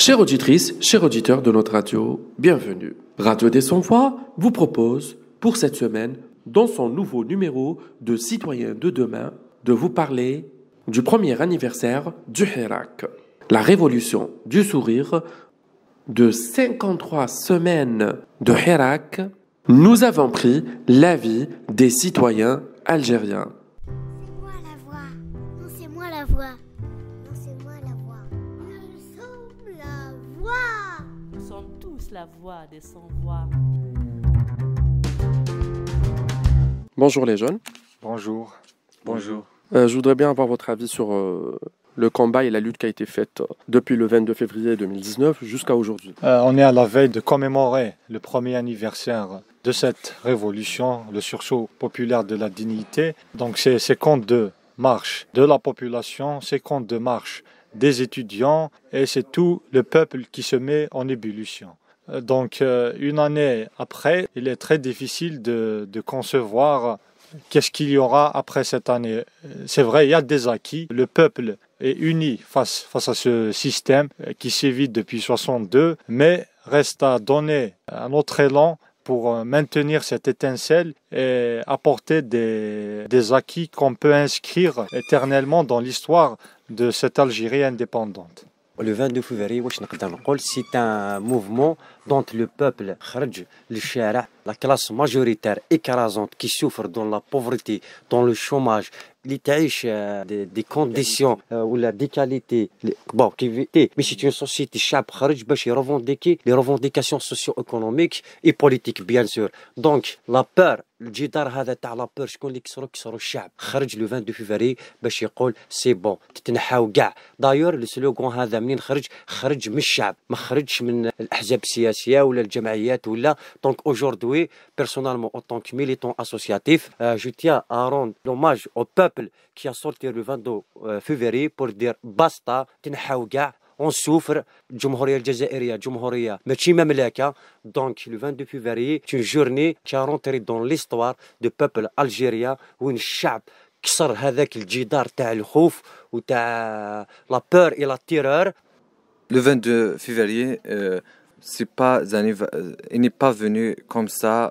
Chères auditrices, chers auditeurs de notre radio, bienvenue. Radio des Sans-Voix vous propose, pour cette semaine, dans son nouveau numéro de Citoyens de demain, de vous parler du premier anniversaire du Hirak, la révolution du sourire. De 53 semaines de Hirak, nous avons pris l'avis des citoyens algériens. C'est moi la voix. Non, c'est moi la voix. Non, c'est moi la voix. Nous sommes la voix. Nous sommes tous la voix des sans-voix. Bonjour les jeunes. Bonjour. Bonjour. Je voudrais bien avoir votre avis sur le combat et la lutte qui a été faite depuis le 22 février 2019 jusqu'à aujourd'hui. On est à la veille de commémorer le premier anniversaire de cette révolution, le sursaut populaire de la dignité. Donc c'est compte de marche de la population, c'est compte de marche des étudiants et c'est tout le peuple qui se met en ébullition. Donc une année après, il est très difficile de concevoir qu'est-ce qu'il y aura après cette année. C'est vrai, il y a des acquis. Le peuple est uni face à ce système qui sévit depuis 1962, mais reste à donner un autre élan pour maintenir cette étincelle et apporter des acquis qu'on peut inscrire éternellement dans l'histoire de cette Algérie indépendante. Le 22 février, c'est un mouvement dont le peuple خرج للشارع, la classe majoritaire écrasante qui souffre dans la pauvreté, dans le chômage, اللي تعيش des conditions ولا des qualités bon mais c'est une société الشعب خرج باش يرفونديكي les revendications socio-économiques et politiques bien sûr. Donc la peur الجدار هذا تاع لا بور شكون اللي كسروا الشعب خرج لو 22 فيفري باش يقول سي بون تتنحاو كاع. دايور السلوغون هذا منين خرج من الشعب ما خرجش من الاحزاب السياسيه ولا الجمعيات ولا. Donc aujourd'hui personnellement en tant que militant associatif je tiens à rendre hommage au peuple qui a sorti le 22 février pour dire basta تنحاو كاع. On souffre, الجمهورية الجزائرية جمهورية ماشي مملكة. Donc le 22 février c'est une journée qui a rentré dans l'histoire du peuple algérien وين الشعب كسر هذاك الجدار تاع الخوف وتاع la peur et la terreur. Le 22 février, il n'est pas venu comme ça,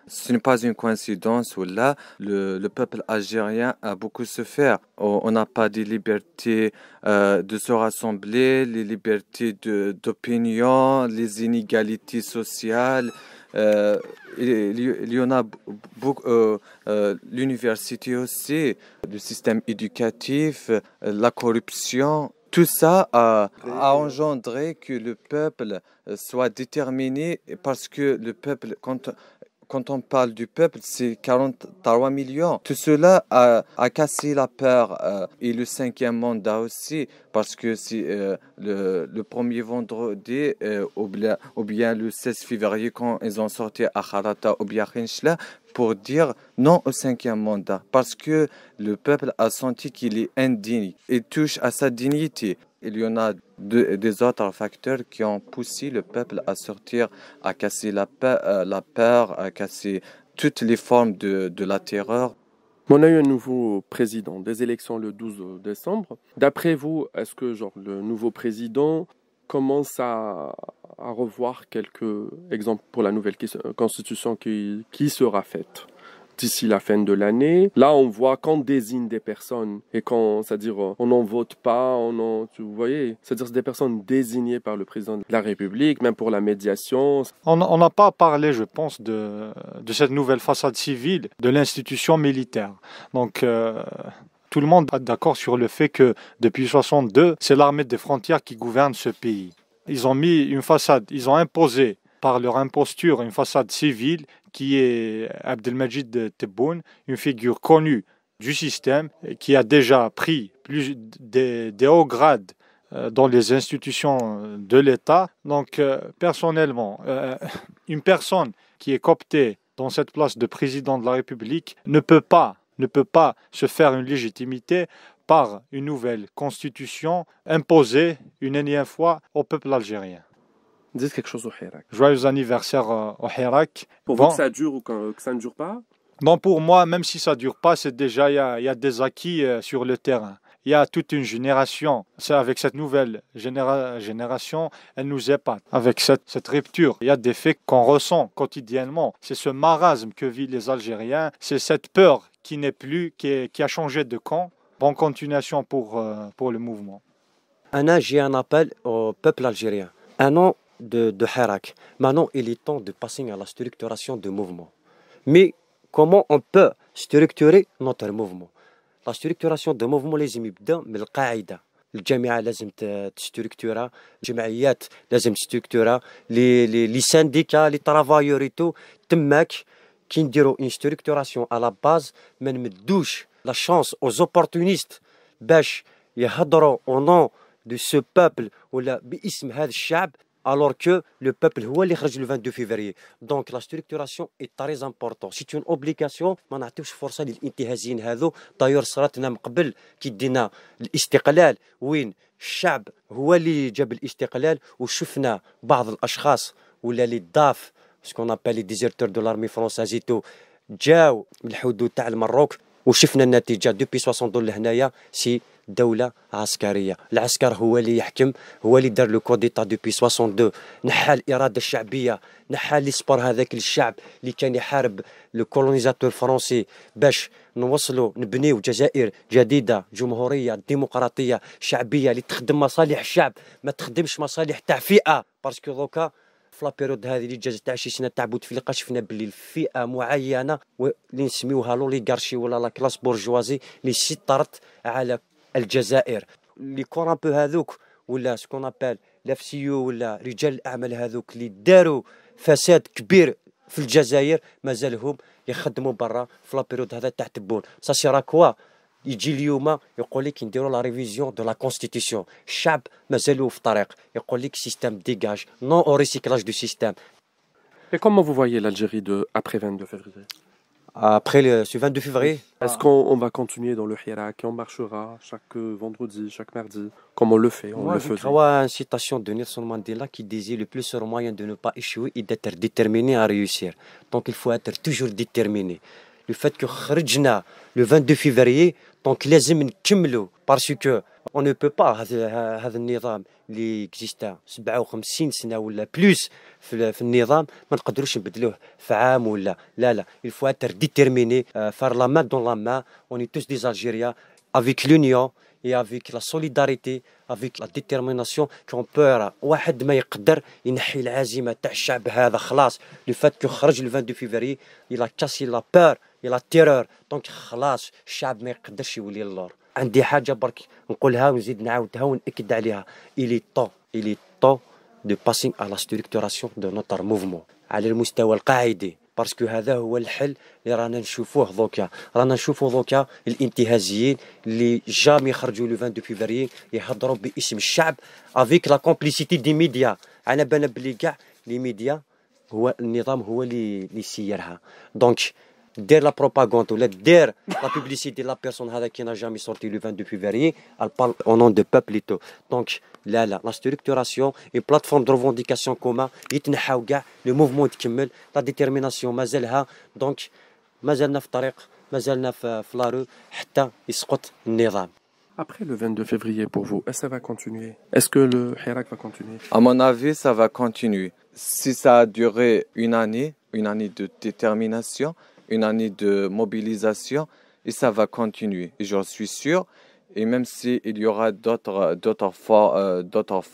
ce n'est pas une coïncidence où là, le peuple algérien a beaucoup souffert. On n'a pas de liberté de se rassembler, les libertés d'opinion, les inégalités sociales. Il y en a beaucoup, l'université aussi, le système éducatif, la corruption. Tout ça a engendré que le peuple soit déterminé parce que le peuple, quand on parle du peuple, c'est 43 millions. Tout cela a cassé la peur et le cinquième mandat aussi parce que c'est le premier vendredi ou bien le 16 février quand ils ont sorti à Kharata ou bien Khinchla pour dire non au cinquième mandat parce que le peuple a senti qu'il est indigne et touche à sa dignité. Il y en a des autres facteurs qui ont poussé le peuple à sortir, à casser la peur, à casser toutes les formes de la terreur. On a eu un nouveau président, des élections le 12 décembre. D'après vous, est-ce que le nouveau président commence à revoir quelques exemples pour la nouvelle constitution qui sera faite d'ici la fin de l'année? Là, on voit qu'on désigne des personnes et c'est-à-dire on n'en vote pas, vous voyez, c'est-à-dire c'est des personnes désignées par le président de la République, même pour la médiation. On n'a pas parlé, je pense, de cette nouvelle façade civile de l'institution militaire. Donc tout le monde est d'accord sur le fait que depuis 1962, c'est l'armée des frontières qui gouverne ce pays. Ils ont mis une façade, ils ont imposé par leur imposture une façade civile qui est Abdelmajid Tebboune, une figure connue du système qui a déjà pris des hauts grades dans les institutions de l'État. Donc personnellement, une personne qui est cooptée dans cette place de président de la République ne peut pas se faire une légitimité par une nouvelle constitution imposée une énième fois au peuple algérien. Dites quelque chose au Hirak. Joyeux anniversaire au Hirak. Pour vous que ça dure ou que ça ne dure pas? Non, pour moi, même si ça ne dure pas, c'est déjà, il y a des acquis sur le terrain. il y a toute une génération. Avec cette nouvelle génération, elle nous épate. Avec cette rupture, il y a des faits qu'on ressent quotidiennement. C'est ce marasme que vivent les Algériens. C'est cette peur qui n'est plus, qui a changé de camp. Bonne continuation pour le mouvement. J'ai un appel au peuple algérien. Un an de Hirak. Maintenant, il est temps de passer à la structuration du mouvement. Mais comment on peut structurer notre mouvement? La structuration du mouvement لازم يبدا من القاعدة. الجامعة لازم تستركتورا، الجمعيات لازم تستركتورا، لي سانديكا، لي طرافايور تماك كي نديرو اون ستركتوراسيون على باز ما نمدوش لا شانس aux opportunistes باش يهضروا au nom de ce peuple ولا باسم هذا الشعب alors que le peuple هو اللي خرج le 22 février. Donc la structuration est très importante. C'est une obligation. ما نعطيوش فرصة للانتهازيين هذو. دايور صرات لنا من قبل كي دينا الاستقلال وين الشعب هو اللي جاب الاستقلال وشفنا بعض الأشخاص ولا لي ضاف سكون ابل لي ديزيرتور دو لارمي فرونساز جاو من الحدود تاع المروك وشفنا النتيجة دوبي 62 لهنايا سي دولة عسكرية. العسكر هو اللي يحكم، هو اللي دار لو كوديتا دوبي 62. نحى الإرادة الشعبية، نحى ليسبور هذاك الشعب اللي كان يحارب لو كولونيزاتور فرونسي باش نوصلوا نبنيو جزائر جديدة جمهورية ديمقراطية شعبية اللي تخدم مصالح الشعب ما تخدمش مصالح تاع فئة. باسكو دوكا في لابيريود هذه اللي جازت تاع شي سنه تاع بوتفليقه شفنا باللي الفئه معينه اللي نسميوها لوليغارشي ولا لا كلاس بورجوازي اللي سيطرت على الجزائر. لي كورامبو هذوك ولا سكون ابل لافسيو ولا رجال الاعمال هذوك اللي داروا فساد كبير في الجزائر مازالهم يخدموا برا في لابيريود هذا تاع تبون. سا سيرا كوا يجي اليوم يقول لك نديروا لا ريفيزيون دو لا كونستيتيسيون. الشعب مازالوا في طريق يقول لك سيستم ديغاج نون او ريسيكلاج دو سيستم. Et comment vous voyez l'Algérie après 22 février? Après ce 22 février, Est-ce qu'on va continuer dans le Hirak et on marchera chaque vendredi, chaque mardi, comme on le fait, on le faisait? Je crois une citation de Nelson Mandela qui disait le plus sûr moyen de ne pas échouer est d'être déterminé à réussir. Donc il faut être toujours déterminé. Le fait que خرجنا le 22 février, donc لازم نكملوا parce que on ne peut pas هذا النظام اللي existe 57 سنة ولا plus في النظام ما نقدروش نبدلوه في عام ولا لا. Il faut être déterminé, faire la main dans la main. On est tous des Algériens avec l'union et avec la solidarité, avec la détermination qu'on peut واحد ما يقدر ينحي العزيمة تاع الشعب هذا خلاص. Le fait que خرج le 22 février, il a cassé la peur et la terreur. Donc خلاص الشعب ما يقدرش يولي اللور. عندي حاجة برك نقولها ونزيد نعاودها ونأكد عليها. Il est temps de passer à la structuration de notre mouvement على المستوى القاعدي. باسكو هذا هو الحل اللي رانا نشوفوه دوكا الانتهازيين اللي جامي يخرجوا لو 22 فيفري يهضروا باسم الشعب افيك لا كومبليسيتي دي ميديا. انا بان بلي كاع لي ميديا هو النظام هو اللي سيرها. دونك دير لا بروباغوند ولا دير لا بوبليسيتي لا بيرسون هذا كي نا جامي سورتي لو 22 فيفري elle parle au nom de peuple et tout. Donc لا structuration et plateforme de revendication commun يتنحاو كاع لو موفمون يتكمل لا ديتيرميناسيون مازالها. دونك مازالنا في الطريق مازالنا في لارو حتى يسقط النظام. Après le 22 février pour vous, est-ce que ça va continuer? Est-ce que le Hirak va continuer? À mon avis, ça va continuer. Si ça a duré une année de détermination, une année de mobilisation, et ça va continuer. Et j'en suis sûr. Et même s'il y aura d'autres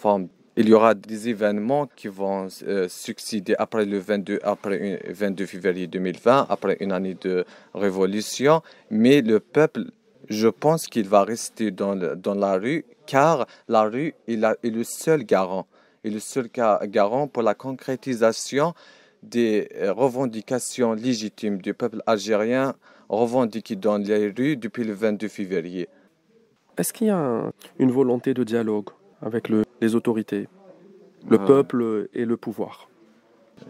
formes, il y aura des événements qui vont succéder après le 22 février 2020, après une année de révolution. Mais le peuple, je pense qu'il va rester dans la rue, car la rue est le seul garant. Et le seul garant pour la concrétisation des revendications légitimes du peuple algérien revendiquées dans les rues depuis le 22 février. Est-ce qu'il y a une volonté de dialogue avec les autorités, le peuple et le pouvoir?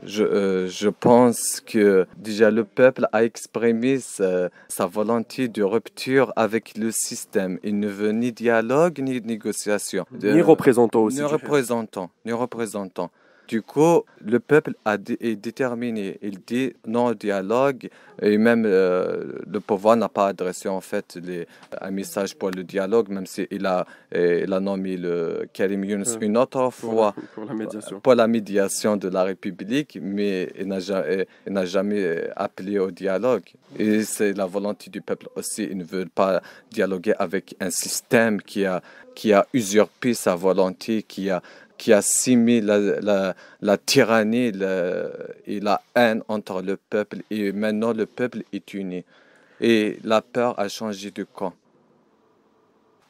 Je pense que déjà le peuple a exprimé sa volonté de rupture avec le système. Il ne veut ni dialogue ni négociation. Ni représentants aussi. Ni représentants. Du coup, le peuple est déterminé. Il dit non au dialogue et même le pouvoir n'a pas adressé en fait un message pour le dialogue, même s'il il a nommé le Karim Younes une autre fois pour la médiation de la République, mais il n'a jamais appelé au dialogue. Et c'est la volonté du peuple aussi. Ils ne veulent pas dialoguer avec un système qui a usurpé sa volonté, qui a simé la tyrannie et la haine entre le peuple. Et maintenant, le peuple est uni. Et la peur a changé de camp.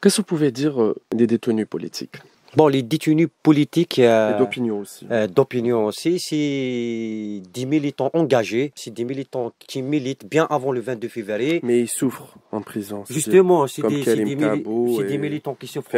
Qu'est-ce que vous pouvez dire des détenus politiques? Bon, les détenus politiques... et d'opinion aussi. D'opinion aussi, c'est des militants engagés, c'est des militants qui militent bien avant le 22 février. Mais ils souffrent en prison. Justement, c'est des militants qui souffrent.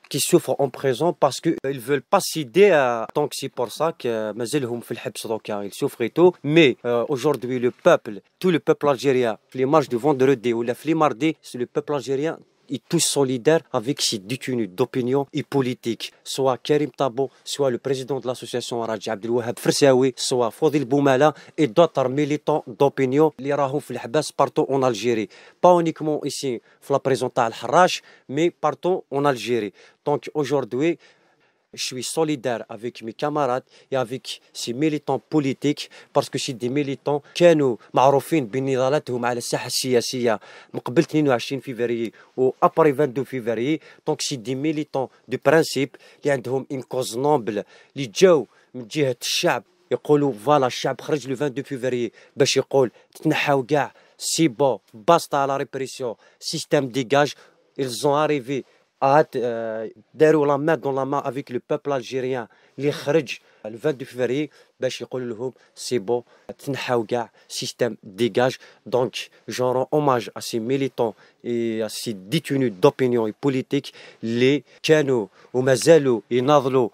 Qui souffrent en prison parce qu'ils ne veulent pas céder à... Donc c'est pour ça que مازالهم في الحبس دوكا ils souffrent et tout. Mais aujourd'hui le peuple, tout le peuple algérien, les marches de vendredi ou les mardi, c'est le peuple algérien est tous solidaires avec ces détenus d'opinion et politique, soit Karim Tabo, soit le président de l'association Raja Abdelwahab Fersaoui, soit Fodil Boumala et d'autres militants d'opinion qui sont في الحبس partout en Algérie. Pas uniquement ici, dans la prison de Al-Harrach, mais partout en Algérie. Donc aujourd'hui, je suis solidaire avec mes camarades et avec ces militants politiques parce que c'est des militants كانوا معروفين بنضالاتهم على الساحة السياسية من قبل 22 فيفري و après 22 février. Donc c'est des militants de principe اللي عندهم une cause noble اللي جاو من جهة الشعب يقولوا فوالا الشعب خرج لو 22 février باش يقول تنحاو كاع سي بون باستا على ريبريسيون سيستم ديجاج. Ils ont arrivé داروا لا مان دون لا مان avec le peuple algérien اللي خرج le 22 février باش يقولوا لهم سي بون تنحاو كاع سيستم ديجاج. Donc j'en rends hommage à ces militants et à ces détenus d'opinion et politique اللي كانوا ومازالوا يناضلوا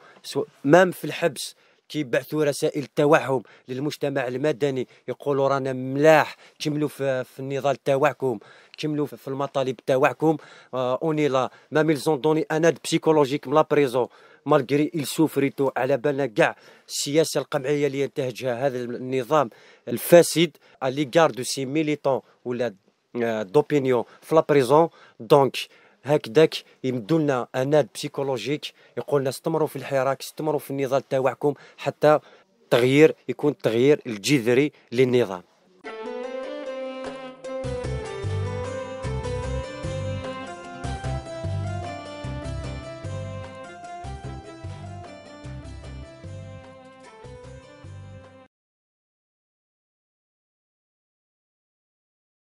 même في الحبس كيبعثوا رسائل تاعهم للمجتمع المدني يقولوا رانا ملاح كملوا في النضال تاعكم كملوا في المطالب تاعكم اوني لا مام ils ont donné un aide psychologique من لا بريزون مالغري ils souffrent على بالنا كاع السياسه القمعيه اللي ينتهجها هذا النظام الفاسد à l'égard de ces militants ولا d'opinion في لا بريزون. دونك هكذاك يمدوا لنا اناد بسيكولوجيك يقول لنا استمروا في الحراك استمروا في النضال تاعكم حتى تغيير يكون تغيير الجذري للنظام.